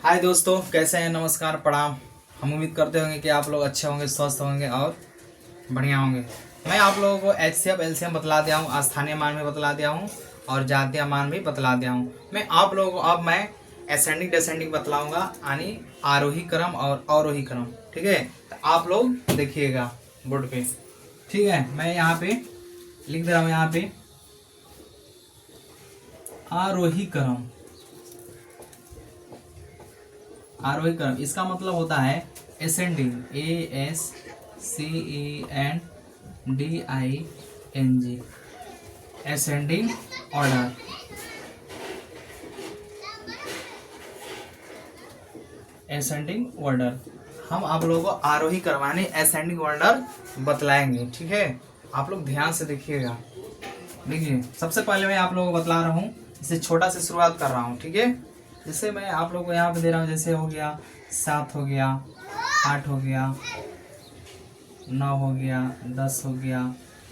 हाय दोस्तों, कैसे हैं? नमस्कार, प्रणाम। हम उम्मीद करते होंगे कि आप लोग अच्छे होंगे, स्वस्थ होंगे और बढ़िया होंगे। मैं आप लोगों को एचसीएफ एलसीएम बतला दिया हूँ, स्थानीय मान भी बतला दिया हूँ और जातीय मान भी बतला दिया हूँ। मैं आप लोगों को अब मैं असेंडिंग डिसेंडिंग बतलाऊंगा, यानी आरोही क्रम और अवरोही क्रम। ठीक है, तो आप लोग देखिएगा बोर्ड पे। ठीक है, मैं यहाँ पे लिख दे रहा हूँ, यहाँ पे आरोही क्रम। आरोही क्रम इसका मतलब होता है ascending, ASCENDING, ascending order. Ascending order हम आप लोगों को आरोही करवाने एसेंडिंग ऑर्डर बतलाएंगे। ठीक है, आप लोग ध्यान से देखिएगा। देखिए, सबसे पहले मैं आप लोगों को बतला रहा हूँ, इसे छोटा से शुरुआत कर रहा हूँ। ठीक है, जैसे मैं आप लोगों को यहाँ पे दे रहा हूँ, जैसे हो गया 7, हो गया 8, हो गया 9, हो गया 10, हो गया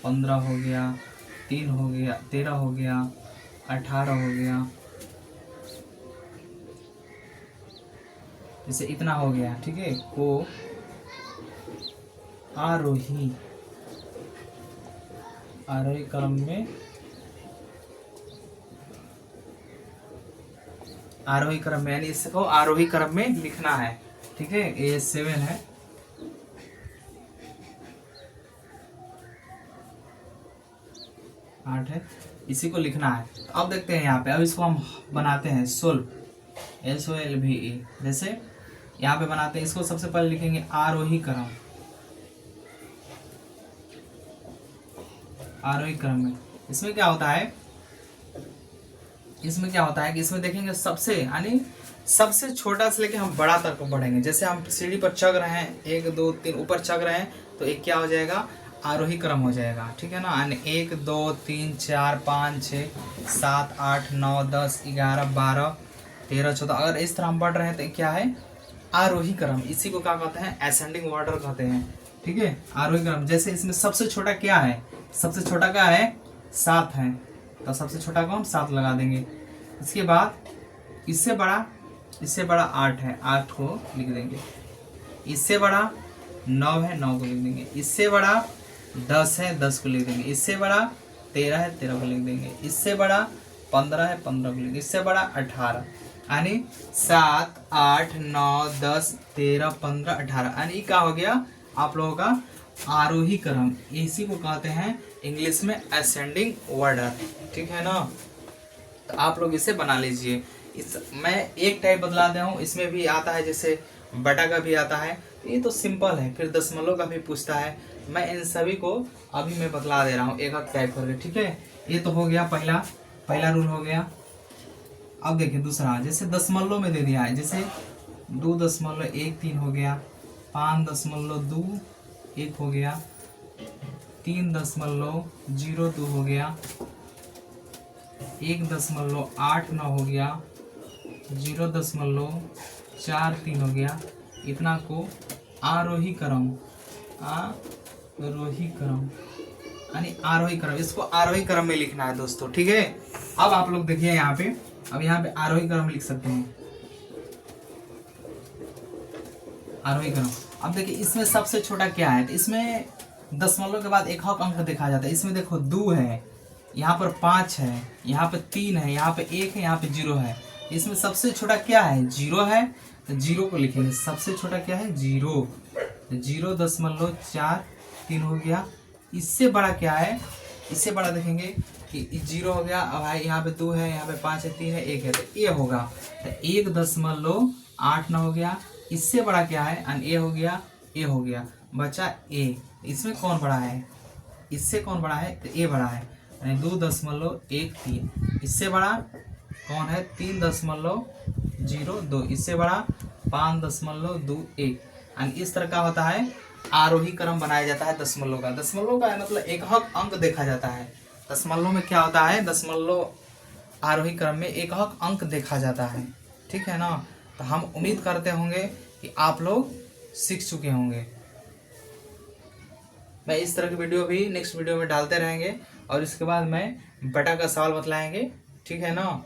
15, हो गया 3, हो गया 13, हो गया 18, हो गया, जैसे इतना हो गया। ठीक है, को आरोही आरोही क्रम में आरोही क्रम में, यानी इसको आरोही क्रम में लिखना है। ठीक है, ये 7 है, 8 है, इसी को लिखना है। तो अब देखते हैं यहाँ पे, अब इसको हम बनाते हैं सोल्व, SOLVE। जैसे यहाँ पे बनाते हैं, इसको सबसे पहले लिखेंगे आरोही क्रम। आरोही क्रम में इसमें क्या होता है, इसमें क्या होता है कि इसमें देखेंगे सबसे, यानी सबसे छोटा से लेके हम बड़ा तक बढ़ेंगे। जैसे हम सीढ़ी पर चढ़ रहे हैं, 1 2 3 ऊपर चढ़ रहे हैं, तो एक क्या हो जाएगा, आरोही क्रम हो जाएगा। ठीक है ना, यानी 1 2 3 4 5 6 7 8 9 10 11 12 13 14, अगर इस तरह हम बढ़ रहे हैं तो क्या है, आरोही क्रम। इसी को क्या कहते हैं, असेंडिंग ऑर्डर कहते हैं। ठीक है, आरोही क्रम। जैसे इसमें सबसे छोटा क्या है, सबसे छोटा क्या है, 7 है, तो सबसे छोटा को हम 7 लगा देंगे। इसके बाद इससे बड़ा 8 है, 8 को लिख देंगे। इससे बड़ा 9 है, 9 को लिख देंगे। इससे बड़ा 10 है, 10 को लिख देंगे। इससे बड़ा 13 है, 13 को लिख देंगे। इससे बड़ा 15 है, 15 को लिख देंगे। इससे बड़ा 18, यानी 7 8 9 10 13 15 18, यानी क्या हो गया आप लोगों का आरोही क्रम। इसी को कहते हैं इंग्लिश में असेंडिंग ऑर्डर। ठीक है ना, तो आप लोग इसे बना लीजिए। इस मैं एक टाइप बदला दे हूँ, इसमें भी आता है, जैसे बटा का भी आता है, ये तो सिंपल है। फिर दशमलव का भी पूछता है। मैं इन सभी को अभी मैं बतला दे रहा हूँ एक एक टाइप करके। ठीक है, ये तो हो गया पहला रूल हो गया। अब देखिए दूसरा, जैसे दशमलव में दे दिया है, जैसे 2.13 हो गया, 5.21 हो गया, 3.02 हो गया, 1.89 हो गया, 0.43 हो गया। इतना को आरोही क्रम, आरोही क्रम, यानी आरोही क्रम, इसको आरोही क्रम में लिखना है दोस्तों। ठीक है, अब आप लोग देखिए यहाँ पे, अब यहाँ पे आरोही क्रम लिख सकते हैं, आरोही क्रम। अब देखिए इसमें सबसे छोटा क्या है, तो इसमें दशमलव के बाद एक अंक देखा जाता है। इसमें देखो 2 है, यहाँ पर 5 है, यहाँ पे 3 है, यहाँ पे 1 है, यहाँ पे 0 है। इसमें सबसे छोटा क्या है, 0 है, तो 0 को लिखेंगे। सबसे छोटा क्या है, 0, 0.43 हो गया। इससे बड़ा क्या है, इससे बड़ा देखेंगे कि 0 हो गया। अब भाई यहाँ पे 2 है, यहाँ पे 5 है, 3 है, 1 है, तो ए होगा, तो 1.89 हो गया। इससे बड़ा क्या है, अन ए हो गया, ए हो गया, बचा ए। इसमें कौन बड़ा है, इससे कौन बड़ा है, तो ए बड़ा है, यानी 2.13। इससे बड़ा कौन है, 3.02। इससे बड़ा 5.21। यानी इस तरह का होता है आरोही क्रम बनाया जाता है दशमलव का। दशमलव का मतलब एक अंक देखा जाता है। दशमलव में क्या होता है, दशमलव आरोही क्रम में एक अंक देखा जाता है। ठीक है ना, तो हम उम्मीद करते होंगे कि आप लोग सीख चुके होंगे। मैं इस तरह की वीडियो भी नेक्स्ट वीडियो में डालते रहेंगे, और इसके बाद मैं बटा का सवाल बतलाएंगे। ठीक है ना,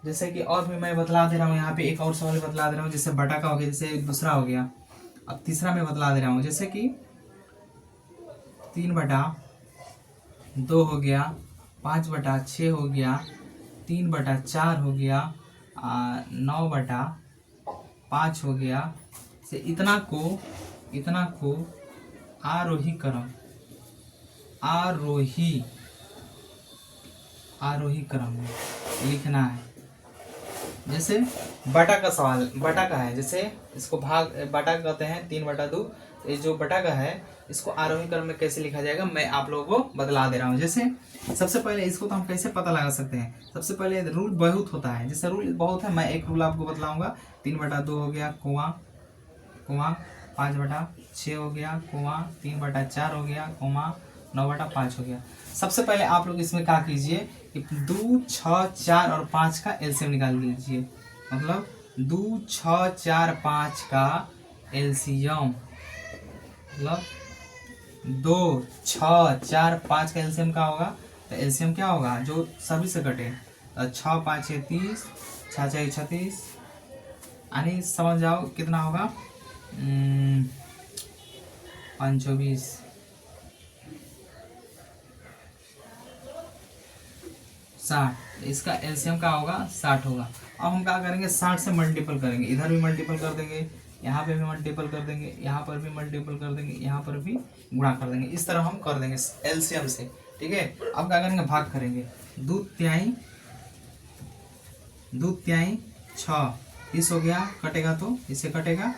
जैसे कि और भी मैं बतला दे रहा हूँ, यहाँ पे एक और सवाल बतला दे रहा हूँ। जैसे बटा का हो गया, जैसे दूसरा हो गया। अब तीसरा मैं बतला दे रहा हूँ, जैसे कि 3/2 हो गया, 5/6 हो गया, 3/4 हो गया, 9/5 हो गया। से इतना को आरोही क्रम, आरोही क्रम में लिखना है। जैसे बटा का सवाल, बटा का है, जैसे इसको भाग बटा कहते हैं 3/2। ये जो बटा का है इसको आरोही क्रम में कैसे लिखा जाएगा मैं आप लोगों को बतला दे रहा हूँ। जैसे सबसे पहले इसको तो हम कैसे पता लगा सकते हैं, सबसे पहले रूल बहुत होता है। जैसे रूल बहुत है, मैं एक रूल आपको बतलाऊंगा। 3/2 हो गया, कुआं 5/6 हो गया, कुआं 3/4 हो गया, कुआं 9/5 हो गया। सबसे पहले आप लोग इसमें क्या कीजिए कि 2, 6, 4 और 5 का एलसीएम निकाल लीजिए। मतलब 2, 6, 4, 5 का एलसीएम, मतलब 2, 6, 4, 5 का एलसीएम क्या होगा? तो एलसीएम क्या होगा जो सभी से कटे। 6, 5, 6, 30, 6, 6, 36, यानी समझ जाओ कितना होगा, 5, 24, 60। इसका एलसीएम क्या होगा? 60 होगा। अब हम क्या करेंगे, 60 से मल्टीपल करेंगे, इधर भी मल्टीपल कर देंगे, यहाँ पे भी मल्टीपल कर देंगे, यहाँ पर भी मल्टीपल कर देंगे, यहाँ पर भी गुणा कर देंगे। इस तरह हम कर देंगे एलसीएम से, ठीक है। अब क्या करेंगे, भाग करेंगे। 2 तिहाई 6, 30 हो गया, कटेगा तो इससे कटेगा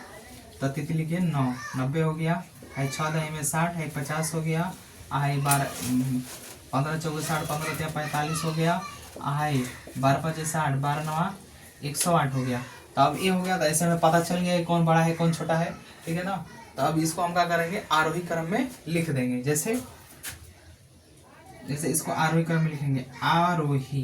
तो तितली के 9, 90 हो गया। है 6 दही में 60 है, 50 हो गया। है 12, 15 चौके 60, 15 तिया 45 हो गया। है 12 5 60, 12 9 108 हो गया। तो अब ये हो गया, तो ऐसे में पता चल गया कौन बड़ा है कौन छोटा है, ठीक है ना। तो अब इसको हम क्या करेंगे, आरोही क्रम में लिख देंगे। जैसे इसको आरोही क्रम में लिखेंगे, आरोही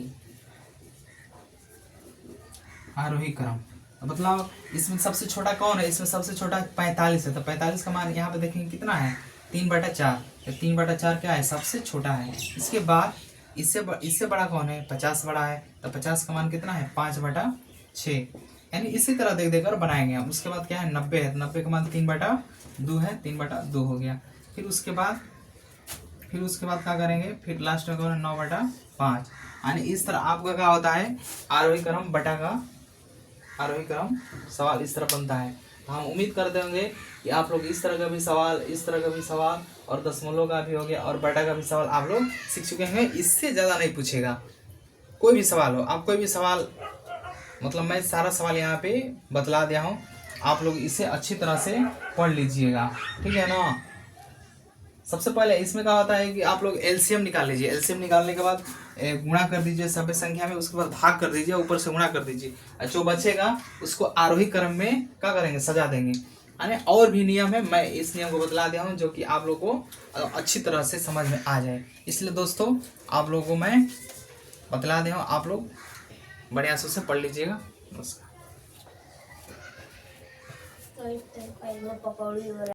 क्रम। मतलब इसमें सबसे छोटा कौन है, इसमें सबसे छोटा 45 है। तो 45 का मान यहाँ पे देखेंगे कितना है, 3/4। तो 3/4 क्या है, सबसे छोटा है। इसके बाद इससे बड़ा कौन है, 50 बड़ा है। तो 50 का मान कितना है, 5/6। यानी इसी तरह देख देकर बनाएंगे हम। उसके बाद क्या है, 90 है। 90 का मान 3/2 है, 3/2 हो गया। फिर उसके बाद क्या करेंगे, फिर लास्ट में कौन है, 9/5। यानी इस तरह आपका क्या होता है, आरोही क्रम बटा का आरोही क्रम सवाल इस तरह बनता है। तो हम उम्मीद करते होंगे कि आप लोग इस तरह का भी सवाल और दशमलव का भी हो गया और बटा का भी सवाल आप लोग सीख चुके हैं। इससे ज़्यादा नहीं पूछेगा, कोई भी सवाल हो, आप कोई भी सवाल, मतलब मैं सारा सवाल यहाँ पे बतला दिया हूँ। आप लोग इसे अच्छी तरह से पढ़ लीजिएगा, ठीक है ना। सबसे पहले इसमें क्या होता है कि आप लोग एलसीएम निकाल लीजिए। एलसीएम निकालने के बाद गुणा कर दीजिए सभी संख्या में, उसके बाद भाग कर दीजिए, ऊपर से गुणा कर दीजिए। और जो बचेगा उसको आरोही क्रम में क्या करेंगे, सजा देंगे। यानी और भी नियम है, मैं इस नियम को बतला दिया हूँ जो कि आप लोगों को अच्छी तरह से समझ में आ जाए। इसलिए दोस्तों आप लोगों को मैं बतला दिया हूँ, आप लोग बढ़िया से पढ़ लीजिएगा। नमस्कार।